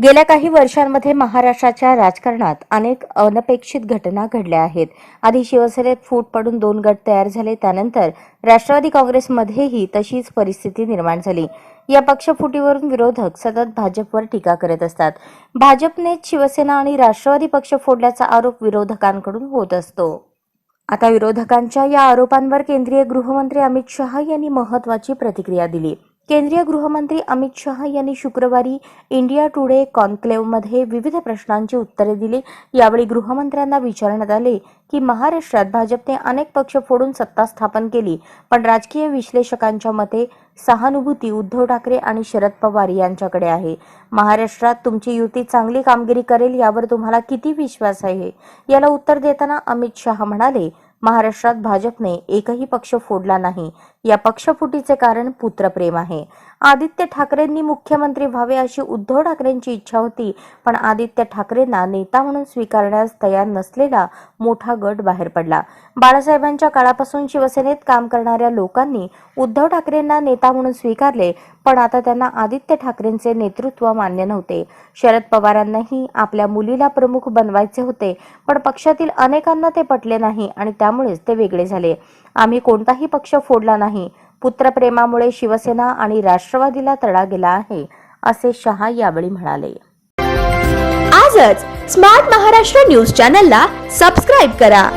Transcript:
गेल्या काही वर्षांमध्ये महाराष्ट्राच्या राजकारणात अनेक अनपेक्षित घटना घडल्या आहेत. आधी शिवसेनेत फूट पडून 2 गट तयार झाले, त्यानंतर राष्ट्रवादी काँग्रेसमध्येही तशीच परिस्थिती निर्माण झाली. या पक्षफुटीवरून विरोधक सतत भाजपवर टीका करत असतात. भाजपनेच शिवसेना आणि राष्ट्रवादी पक्ष फोडल्याचा आरोप विरोधकांकडून होत असतो. आता विरोधकांच्या या आरोपांवर केंद्रीय गृहमंत्री अमित शहा यांनी महत्त्वाची प्रतिक्रिया दिली. केंद्रीय गृहमंत्री अमित शहा यांनी शुक्रवारी इंडिया टुडे कॉन्क्लेव्हमध्ये विविध प्रश्नांची उत्तरे दिली. यावेळी गृहमंत्र्यांना विचारण्यात आले की महाराष्ट्रात भाजपने अनेक पक्ष फोडून सत्ता स्थापन केली, पण राजकीय विश्लेषकांच्या मते सहानुभूती उद्धव ठाकरे आणि शरद पवार यांच्याकडे आहे. महाराष्ट्रात तुमची युती चांगली कामगिरी करेल यावर तुम्हाला किती विश्वास आहे? याला उत्तर देताना अमित शहा म्हणाले, महाराष्ट्रात भाजपने एकही पक्ष फोडला नाही. या पक्षफुटीचे कारण पुत्रप्रेम आहे. आदित्य ठाकरेंनी मुख्यमंत्री व्हावे अशी उद्धव ठाकरेंची इच्छा होती, पण आदित्य ठाकरेंना नेता म्हणून स्वीकारण्यास तयार नसलेला मोठा गट बाहेर पडला. बाळासाहेबांच्या काळापासून शिवसेनेत काम करणाऱ्या लोकांनी उद्धव ठाकरेंना नेता म्हणून स्वीकारले, पण आता त्यांना आदित्य ठाकरेंचे नेतृत्व मान्य नव्हते. शरद पवारांनाही आपल्या मुलीला प्रमुख बनवायचे होते, पण पक्षातील अनेकांना ते पटले नाही आणि त्यामुळेच ते वेगळे झाले. आम्ही कोणताही पक्ष फोडला नाही. पुत्रप्रेमामुळे शिवसेना आणि राष्ट्रवादीला तडा गेला आहे, असे शहा यावेळी म्हणाले. आजच स्मार्ट महाराष्ट्र न्यूज चॅनलला सबस्क्राईब करा.